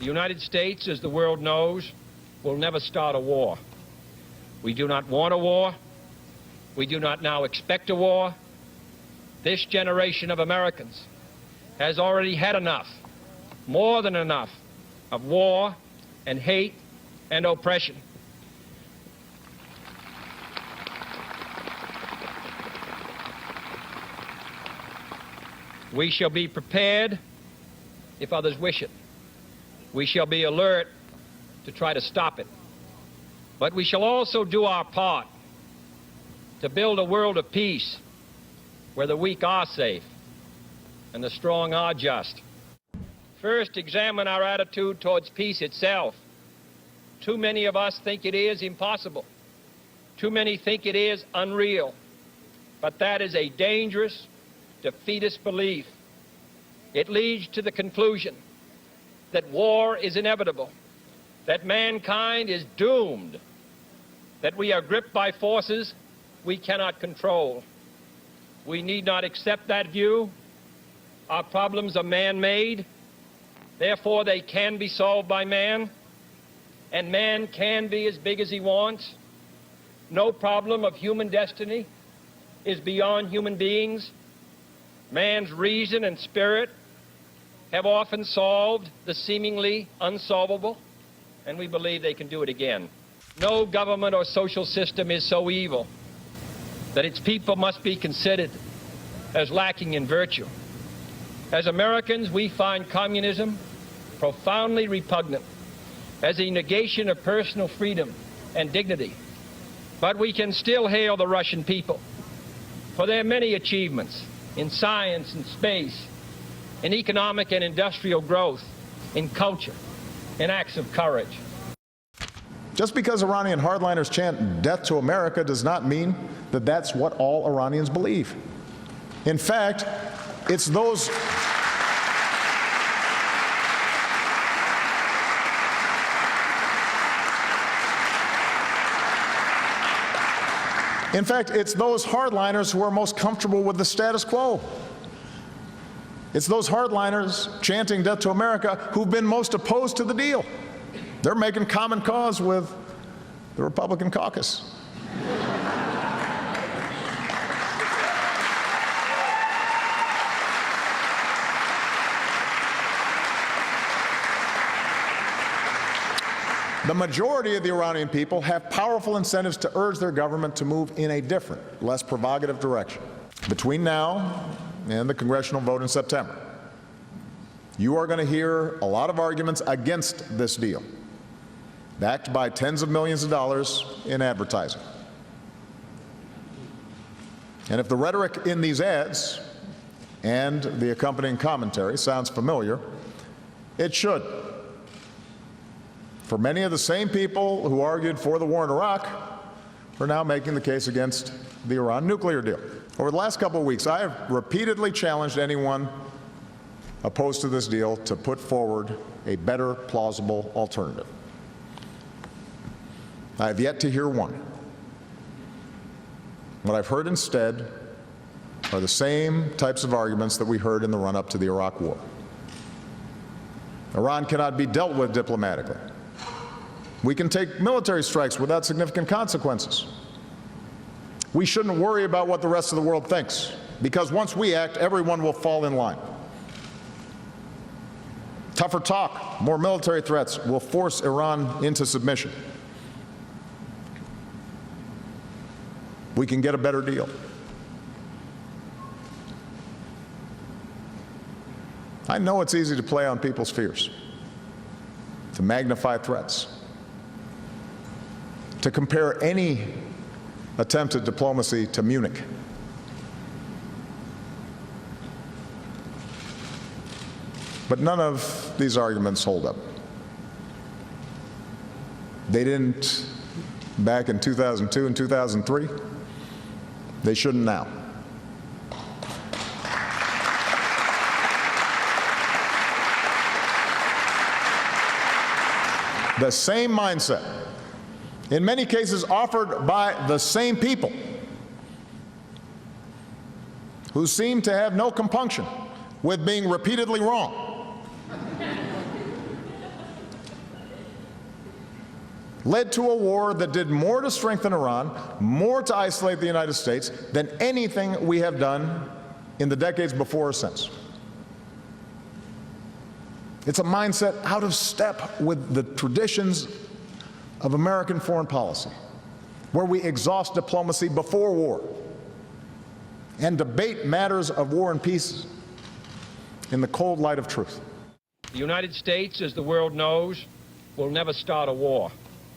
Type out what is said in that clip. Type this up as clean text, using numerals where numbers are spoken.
The United States, as the world knows, will never start a war. We do not want a war. We do not now expect a war. This generation of Americans has already had enough, more than enough, of war and hate and oppression. We shall be prepared if others wish it. We shall be alert to try to stop it. But we shall also do our part to build a world of peace where the weak are safe and the strong are just. First, examine our attitude towards peace itself. Too many of us think it is impossible. Too many think it is unreal. But that is a dangerous, defeatist belief. It leads to the conclusion that war is inevitable, that mankind is doomed, that we are gripped by forces we cannot control. We need not accept that view. Our problems are man-made, therefore they can be solved by man, and man can be as big as he wants. No problem of human destiny is beyond human beings. Man's reason and spirit have often solved the seemingly unsolvable, and we believe they can do it again. No government or social system is so evil that its people must be considered as lacking in virtue. As Americans, we find communism profoundly repugnant as a negation of personal freedom and dignity. But we can still hail the Russian people for their many achievements in science and space, in economic and industrial growth, in culture, in acts of courage. Just because Iranian hardliners chant death to America does not mean that that's what all Iranians believe. In fact, it's those hardliners who are most comfortable with the status quo. It's those hardliners chanting death to America who've been most opposed to the deal. They're making common cause with the Republican caucus. The majority of the Iranian people have powerful incentives to urge their government to move in a different, less provocative direction. Between now and the congressional vote in September, you are going to hear a lot of arguments against this deal, backed by tens of millions of dollars in advertising. And if the rhetoric in these ads and the accompanying commentary sounds familiar, it should. For many of the same people who argued for the war in Iraq are now making the case against the Iran nuclear deal. Over the last couple of weeks, I have repeatedly challenged anyone opposed to this deal to put forward a better, plausible alternative. I have yet to hear one. What I've heard instead are the same types of arguments that we heard in the run-up to the Iraq War. Iran cannot be dealt with diplomatically. We can take military strikes without significant consequences. We shouldn't worry about what the rest of the world thinks, because once we act, everyone will fall in line. Tougher talk, more military threats will force Iran into submission. We can get a better deal. I know it's easy to play on people's fears, to magnify threats, to compare any attempt at diplomacy to Munich. But none of these arguments hold up. They didn't back in 2002 and 2003. They shouldn't now. The same mindset, in many cases offered by the same people who seem to have no compunction with being repeatedly wrong. led to a war that did more to strengthen Iran, more to isolate the United States than anything we have done in the decades before or since. It's a mindset out of step with the traditions of American foreign policy, where we exhaust diplomacy before war and debate matters of war and peace in the cold light of truth. The United States, as the world knows, will never start a war.